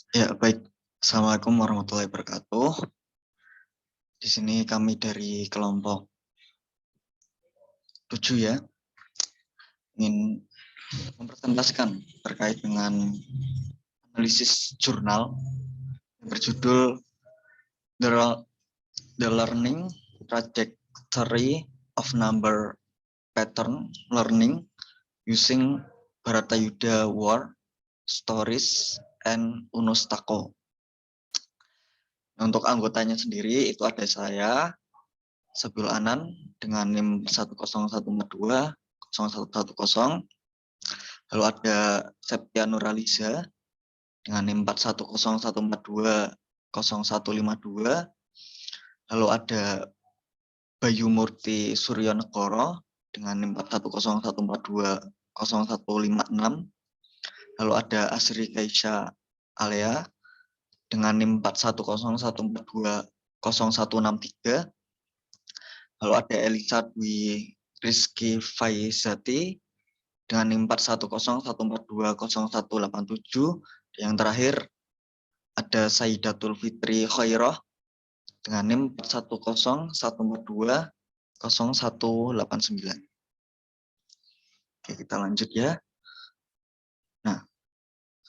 Ya, baik. Assalamualaikum warahmatullahi wabarakatuh. Di sini kami dari kelompok 7 ya, ingin mempresentasikan terkait dengan analisis jurnal yang berjudul The Learning Trajectory of Number Pattern Learning Using Bharatayuddha War Stories and Unustako. Untuk anggotanya sendiri itu ada saya, Sabiul Anan dengan NIM 101420110. Lalu ada Septia Nuraliza dengan NIM 4101420152. Lalu ada Bayu Murti Suryonegoro dengan NIM 4101420156. Lalu ada Asri Kaisha Alea dengan NIM 4101420163. Lalu ada Elisa Dwi Rizky Faizati dengan NIM 4101420187. Yang terakhir ada Saidatul Fitri Khairah dengan NIM 4101420189. Oke, kita lanjut ya. Nah,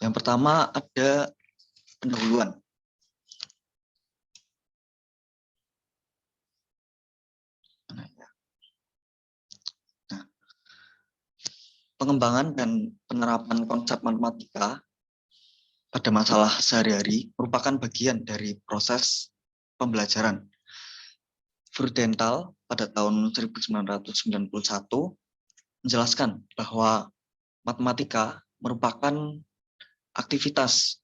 yang pertama ada pendahuluan. Nah, pengembangan dan penerapan konsep matematika pada masalah sehari-hari merupakan bagian dari proses pembelajaran. Freudenthal pada tahun 1991 menjelaskan bahwa matematika merupakan aktivitas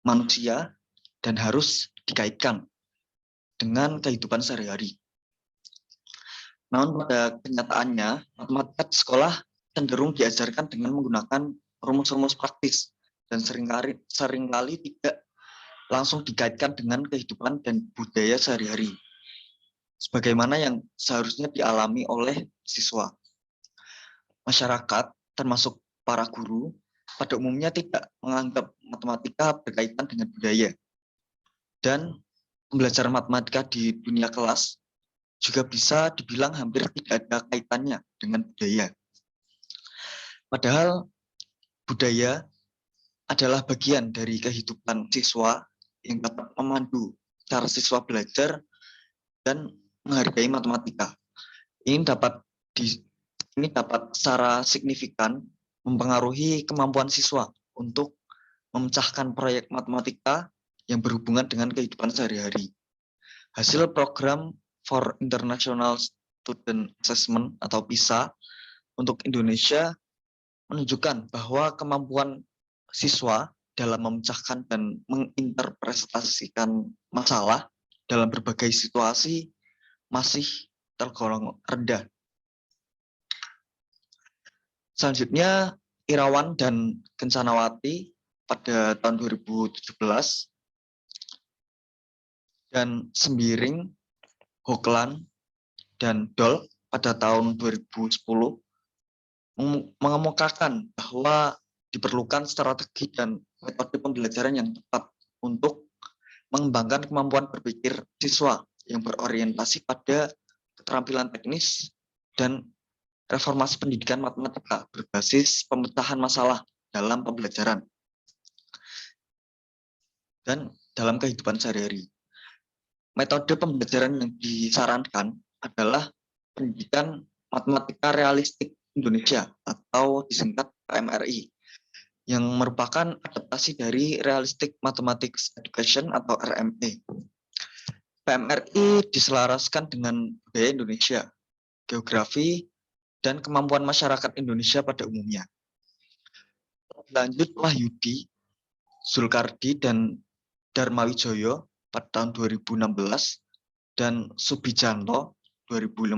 manusia dan harus dikaitkan dengan kehidupan sehari-hari. Namun pada kenyataannya, matematika di sekolah cenderung diajarkan dengan menggunakan rumus-rumus praktis dan seringkali tidak langsung dikaitkan dengan kehidupan dan budaya sehari-hari, sebagaimana yang seharusnya dialami oleh siswa. Masyarakat, termasuk para guru, pada umumnya tidak menganggap matematika berkaitan dengan budaya. Dan pembelajaran matematika di dunia kelas juga bisa dibilang hampir tidak ada kaitannya dengan budaya. Padahal budaya adalah bagian dari kehidupan siswa yang dapat memandu cara siswa belajar dan menghargai matematika. Ini dapat secara signifikan mempengaruhi kemampuan siswa untuk memecahkan proyek matematika yang berhubungan dengan kehidupan sehari-hari. Hasil program for International Student Assessment atau PISA untuk Indonesia menunjukkan bahwa kemampuan siswa dalam memecahkan dan menginterpretasikan masalah dalam berbagai situasi masih tergolong rendah. Selanjutnya, Irawan dan Kencanawati pada tahun 2017 dan Sembiring, Hoklan, dan Dol pada tahun 2010 mengemukakan bahwa diperlukan strategi dan metode pembelajaran yang tepat untuk mengembangkan kemampuan berpikir siswa yang berorientasi pada keterampilan teknis dan reformasi pendidikan matematika berbasis pemecahan masalah dalam pembelajaran dan dalam kehidupan sehari-hari. Metode pembelajaran yang disarankan adalah pendidikan matematika realistik Indonesia atau disingkat PMRI, yang merupakan adaptasi dari Realistic Mathematics Education atau RME. PMRI diselaraskan dengan budaya Indonesia, geografi, dan kemampuan masyarakat Indonesia pada umumnya. Lanjut Wahyudi, Zulkardi, dan Darmawijoyo pada tahun 2016 dan Subijanto 2015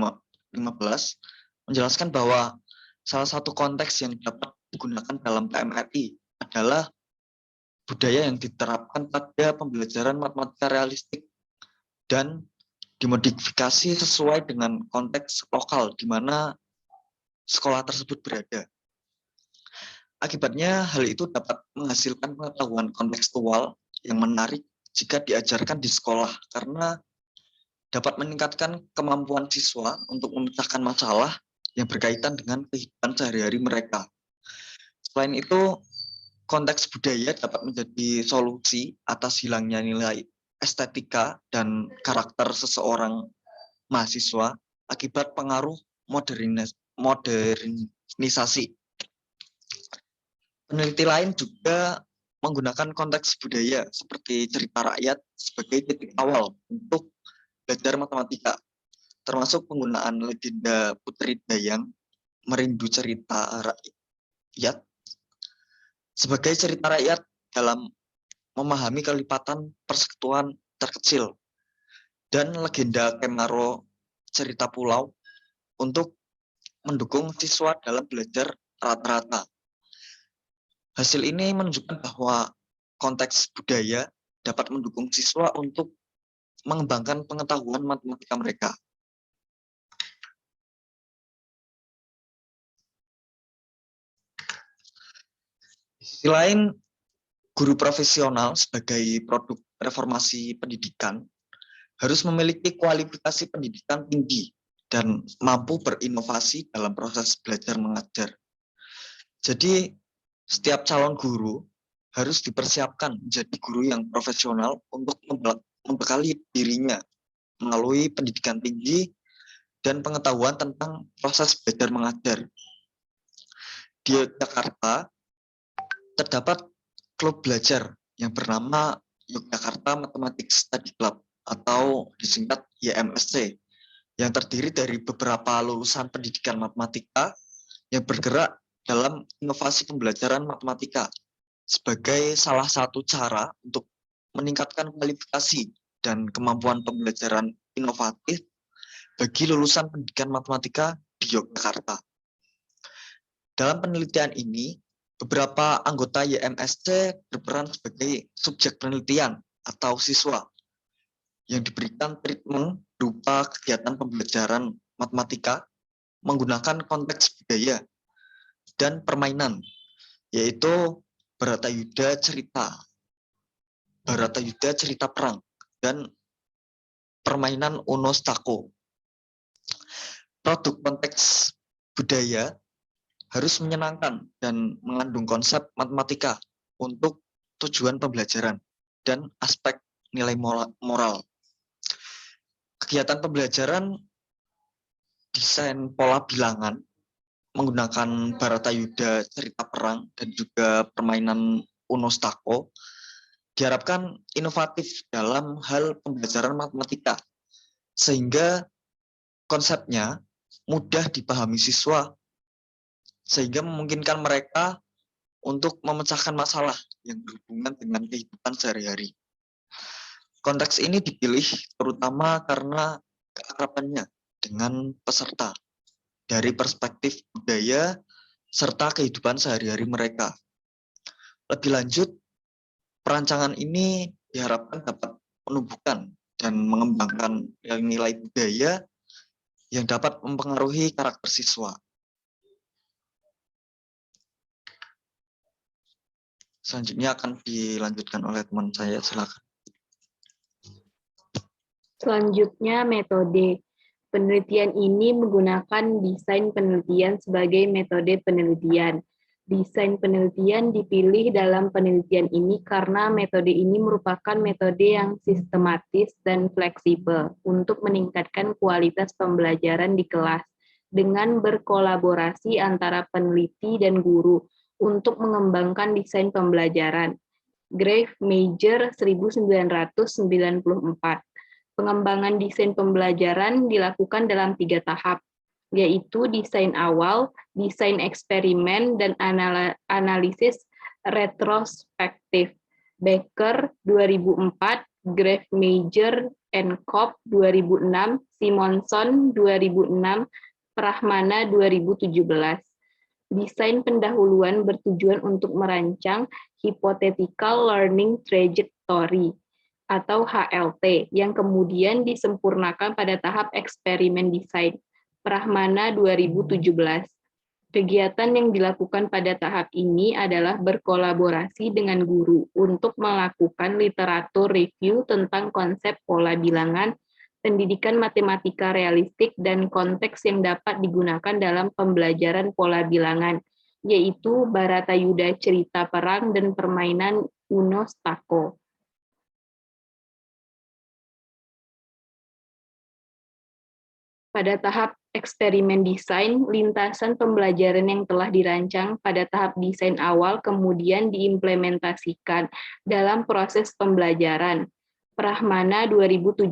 menjelaskan bahwa salah satu konteks yang dapat digunakan dalam PMRI adalah budaya yang diterapkan pada pembelajaran matematika realistik dan dimodifikasi sesuai dengan konteks lokal di mana sekolah tersebut berada. Akibatnya, hal itu dapat menghasilkan pengetahuan kontekstual yang menarik jika diajarkan di sekolah karena dapat meningkatkan kemampuan siswa untuk memecahkan masalah yang berkaitan dengan kehidupan sehari-hari mereka. Selain itu, konteks budaya dapat menjadi solusi atas hilangnya nilai estetika dan karakter seseorang mahasiswa akibat pengaruh modernisasi. Peneliti lain juga menggunakan konteks budaya seperti cerita rakyat sebagai titik awal untuk belajar matematika, termasuk penggunaan legenda Putri Dayang, Merindu Cerita Rakyat, sebagai cerita rakyat dalam memahami kelipatan persekutuan terkecil, dan legenda Kemaro Cerita Pulau untuk mendukung siswa dalam belajar rata-rata. Hasil ini menunjukkan bahwa konteks budaya dapat mendukung siswa untuk mengembangkan pengetahuan matematika mereka. Di sisi lain, guru profesional sebagai produk reformasi pendidikan harus memiliki kualifikasi pendidikan tinggi dan mampu berinovasi dalam proses belajar mengajar. Jadi, setiap calon guru harus dipersiapkan menjadi guru yang profesional untuk membekali dirinya melalui pendidikan tinggi dan pengetahuan tentang proses belajar mengajar. Di Yogyakarta, terdapat klub belajar yang bernama Yogyakarta Mathematics Study Club atau disingkat YMSC, yang terdiri dari beberapa lulusan pendidikan matematika yang bergerak dalam inovasi pembelajaran matematika sebagai salah satu cara untuk meningkatkan kualifikasi dan kemampuan pembelajaran inovatif bagi lulusan pendidikan matematika di Yogyakarta. Dalam penelitian ini, beberapa anggota YMSC berperan sebagai subjek penelitian atau siswa yang diberikan treatment berupa kegiatan pembelajaran matematika menggunakan konteks budaya dan permainan, yaitu Baratayuda cerita perang, dan permainan Uno Stako. Produk konteks budaya harus menyenangkan dan mengandung konsep matematika untuk tujuan pembelajaran dan aspek nilai moral. Kegiatan pembelajaran desain pola bilangan menggunakan Baratayuda cerita perang dan juga permainan Uno Stako diharapkan inovatif dalam hal pembelajaran matematika, sehingga konsepnya mudah dipahami siswa, sehingga memungkinkan mereka untuk memecahkan masalah yang berhubungan dengan kehidupan sehari-hari. Konteks ini dipilih terutama karena keakrabannya dengan peserta dari perspektif budaya serta kehidupan sehari-hari mereka. Lebih lanjut, perancangan ini diharapkan dapat menumbuhkan dan mengembangkan nilai budaya yang dapat mempengaruhi karakter siswa. Selanjutnya akan dilanjutkan oleh teman saya, silakan. Selanjutnya, metode. Penelitian ini menggunakan desain penelitian sebagai metode penelitian. Desain penelitian dipilih dalam penelitian ini karena metode ini merupakan metode yang sistematis dan fleksibel untuk meningkatkan kualitas pembelajaran di kelas dengan berkolaborasi antara peneliti dan guru untuk mengembangkan desain pembelajaran. Grave Major 1994. Pengembangan desain pembelajaran dilakukan dalam 3 tahap, yaitu desain awal, desain eksperimen, dan analisis retrospektif. Becker 2004, Grave Major and Kopp 2006, Simonson 2006, Prahmana 2017. Desain pendahuluan bertujuan untuk merancang Hypothetical Learning Trajectory atau HLT, yang kemudian disempurnakan pada tahap eksperimen desain. Prahmana 2017. Kegiatan yang dilakukan pada tahap ini adalah berkolaborasi dengan guru untuk melakukan literatur review tentang konsep pola bilangan, pendidikan matematika realistik, dan konteks yang dapat digunakan dalam pembelajaran pola bilangan, yaitu Baratayuda Cerita Perang dan Permainan Uno Stako. Pada tahap eksperimen desain, lintasan pembelajaran yang telah dirancang pada tahap desain awal kemudian diimplementasikan dalam proses pembelajaran. Prahmana 2017.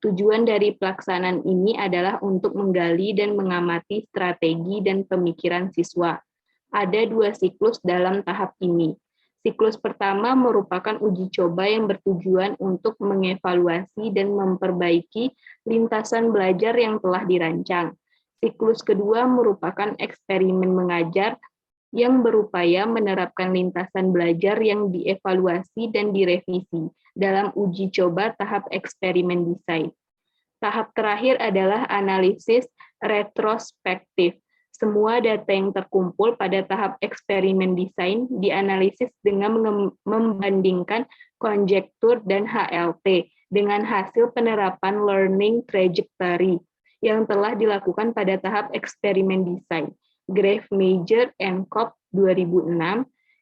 Tujuan dari pelaksanaan ini adalah untuk menggali dan mengamati strategi dan pemikiran siswa. Ada 2 siklus dalam tahap ini. Siklus pertama merupakan uji coba yang bertujuan untuk mengevaluasi dan memperbaiki lintasan belajar yang telah dirancang. Siklus kedua merupakan eksperimen mengajar yang berupaya menerapkan lintasan belajar yang dievaluasi dan direvisi dalam uji coba tahap eksperimen desain. Tahap terakhir adalah analisis retrospektif. Semua data yang terkumpul pada tahap eksperimen desain dianalisis dengan membandingkan konjektur dan HLT dengan hasil penerapan learning trajectory yang telah dilakukan pada tahap eksperimen desain. Grave Major and Cobb 2006.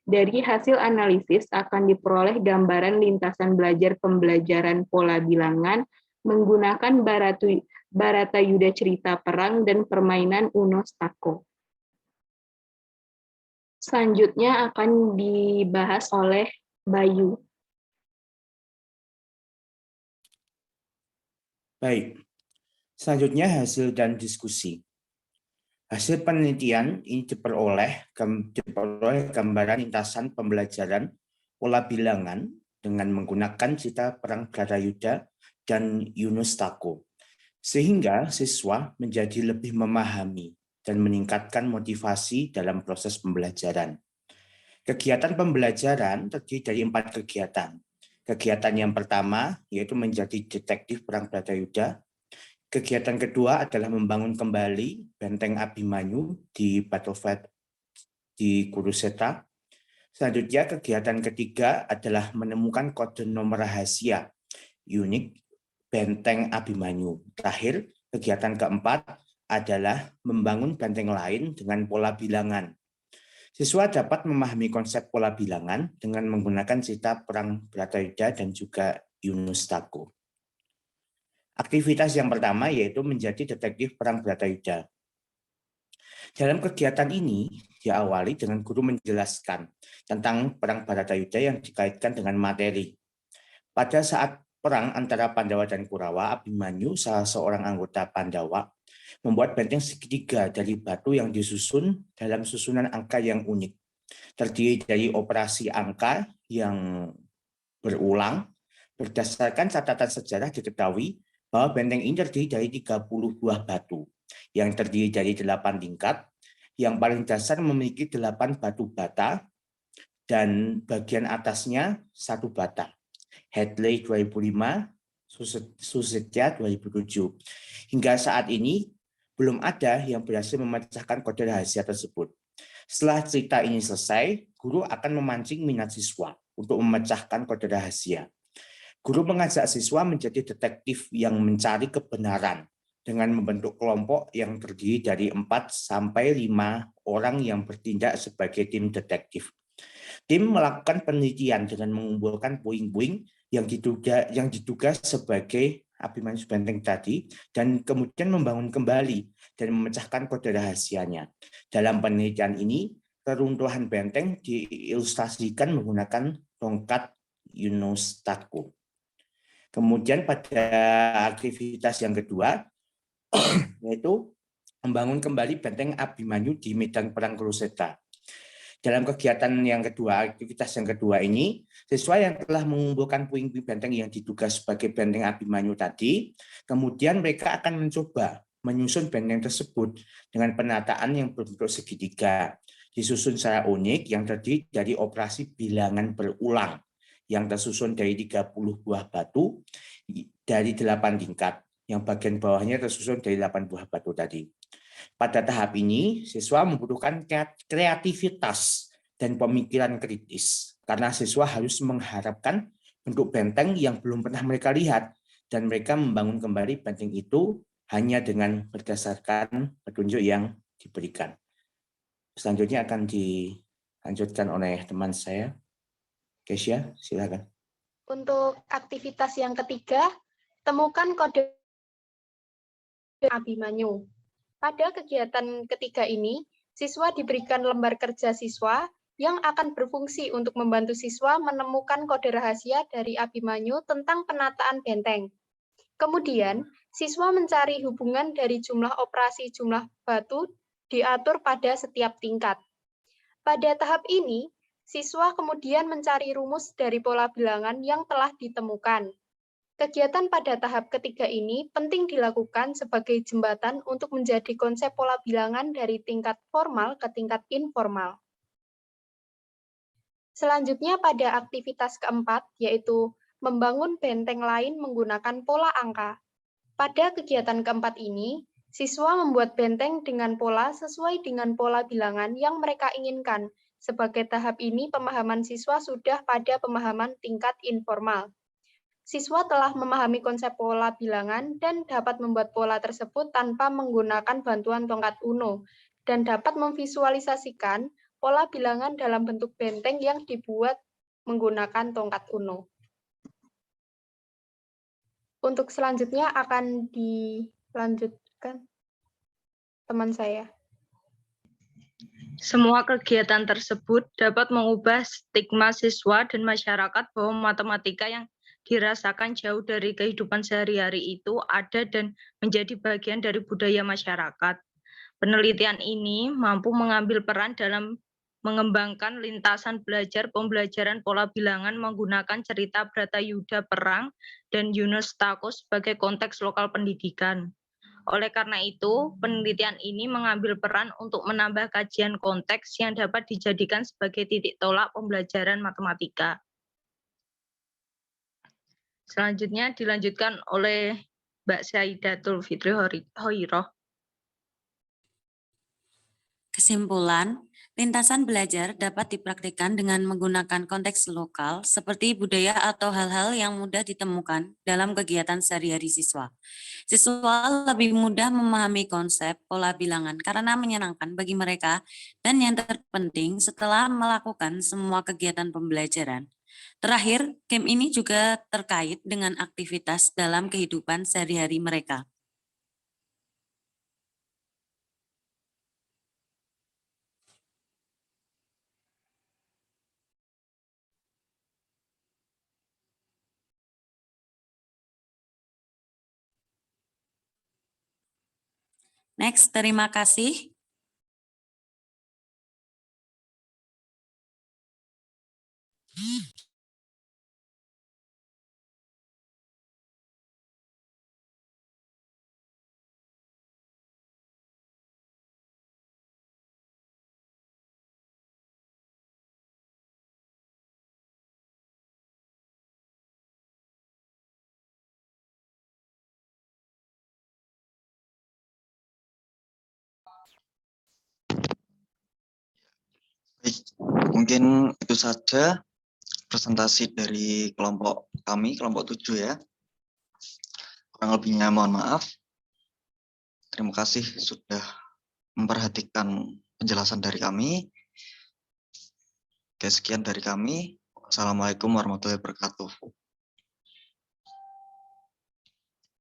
Dari hasil analisis akan diperoleh gambaran lintasan belajar pembelajaran pola bilangan menggunakan Baratayuda Cerita Perang dan Permainan Uno Stako. Selanjutnya akan dibahas oleh Bayu. Baik, selanjutnya hasil dan diskusi. Hasil penelitian ini diperoleh gambaran lintasan pembelajaran pola bilangan dengan menggunakan cerita perang Baratayuda dan Uno Stako, sehingga siswa menjadi lebih memahami dan meningkatkan motivasi dalam proses pembelajaran. Kegiatan pembelajaran terdiri dari 4 kegiatan. Kegiatan yang pertama yaitu menjadi detektif perang Baratayuda. Kegiatan kedua adalah membangun kembali benteng Abimanyu di battlefield di Kuruseta. Selanjutnya kegiatan ketiga adalah menemukan kode nomor rahasia unik benteng Abimanyu. Terakhir, kegiatan keempat adalah membangun benteng lain dengan pola bilangan. Siswa dapat memahami konsep pola bilangan dengan menggunakan cerita perang Baratayuda dan juga Uno Stako. Aktivitas yang pertama yaitu menjadi detektif perang Baratayuda. Dalam kegiatan ini diawali dengan guru menjelaskan tentang perang Baratayuda yang dikaitkan dengan materi. Pada saat perang antara Pandawa dan Kurawa, Abimanyu, salah seorang anggota Pandawa, membuat benteng segitiga dari batu yang disusun dalam susunan angka yang unik. Terdiri dari operasi angka yang berulang. Berdasarkan catatan sejarah diketahui bahwa benteng ini terdiri dari 30 buah batu yang terdiri dari 8 tingkat. Yang paling dasar memiliki 8 batu bata dan bagian atasnya 1 bata. Hadley 2005, Susetya 2007. Hingga saat ini belum ada yang berhasil memecahkan kode rahasia tersebut. Setelah cerita ini selesai, guru akan memancing minat siswa untuk memecahkan kode rahasia. Guru mengajak siswa menjadi detektif yang mencari kebenaran dengan membentuk kelompok yang terdiri dari 4 sampai 5 orang yang bertindak sebagai tim detektif. Tim melakukan penelitian dengan mengumpulkan puing-puing yang diduga sebagai Abimanyu benteng tadi dan kemudian membangun kembali dan memecahkan kode rahasianya. Dalam penelitian ini, keruntuhan benteng diilustrasikan menggunakan tongkat Uno Stako. Kemudian pada aktivitas yang kedua, yaitu membangun kembali benteng Abimanyu di medan perang Kuruseta. Dalam kegiatan yang kedua, aktivitas yang kedua ini, siswa yang telah mengumpulkan puing-puing benteng yang diduga sebagai benteng Abimanyu tadi, kemudian mereka akan mencoba menyusun benteng tersebut dengan penataan yang berbentuk segitiga, disusun secara unik yang terdiri dari operasi bilangan berulang, yang tersusun dari 30 buah batu dari 8 tingkat, yang bagian bawahnya tersusun dari 8 buah batu tadi. Pada tahap ini, siswa membutuhkan kreativitas dan pemikiran kritis, karena siswa harus mengharapkan bentuk benteng yang belum pernah mereka lihat, dan mereka membangun kembali benteng itu hanya dengan berdasarkan petunjuk yang diberikan. Selanjutnya akan dilanjutkan oleh teman saya. Kesia, silakan. Untuk aktivitas yang ketiga, temukan kode Abimanyu. Pada kegiatan ketiga ini, siswa diberikan lembar kerja siswa yang akan berfungsi untuk membantu siswa menemukan kode rahasia dari Abimanyu tentang penataan benteng. Kemudian, siswa mencari hubungan dari jumlah operasi jumlah batu diatur pada setiap tingkat. Pada tahap ini, siswa kemudian mencari rumus dari pola bilangan yang telah ditemukan. Kegiatan pada tahap ketiga ini penting dilakukan sebagai jembatan untuk menjadi konsep pola bilangan dari tingkat formal ke tingkat informal. Selanjutnya pada aktivitas keempat, yaitu membangun benteng lain menggunakan pola angka. Pada kegiatan keempat ini, siswa membuat benteng dengan pola sesuai dengan pola bilangan yang mereka inginkan. Sebagai tahap ini, pemahaman siswa sudah pada pemahaman tingkat informal. Siswa telah memahami konsep pola bilangan dan dapat membuat pola tersebut tanpa menggunakan bantuan tongkat Uno, dan dapat memvisualisasikan pola bilangan dalam bentuk benteng yang dibuat menggunakan tongkat Uno. Untuk selanjutnya akan dilanjutkan teman saya. Semua kegiatan tersebut dapat mengubah stigma siswa dan masyarakat bahwa matematika yang dirasakan jauh dari kehidupan sehari-hari itu ada dan menjadi bagian dari budaya masyarakat. Penelitian ini mampu mengambil peran dalam mengembangkan lintasan belajar pembelajaran pola bilangan menggunakan cerita Bratayuda Perang dan Yunus Takos sebagai konteks lokal pendidikan. Oleh karena itu, penelitian ini mengambil peran untuk menambah kajian konteks yang dapat dijadikan sebagai titik tolak pembelajaran matematika. Selanjutnya dilanjutkan oleh Mbak Saidatul Fitri Hoiroh. Kesimpulan, lintasan belajar dapat dipraktikkan dengan menggunakan konteks lokal seperti budaya atau hal-hal yang mudah ditemukan dalam kegiatan sehari-hari siswa. Siswa lebih mudah memahami konsep pola bilangan karena menyenangkan bagi mereka, dan yang terpenting setelah melakukan semua kegiatan pembelajaran. Terakhir, game ini juga terkait dengan aktivitas dalam kehidupan sehari-hari mereka. Next, terima kasih. Baik, mungkin itu saja presentasi dari kelompok kami, kelompok 7 ya. Kurang lebihnya mohon maaf. Terima kasih sudah memperhatikan penjelasan dari kami. Oke, sekian dari kami. Assalamualaikum warahmatullahi wabarakatuh.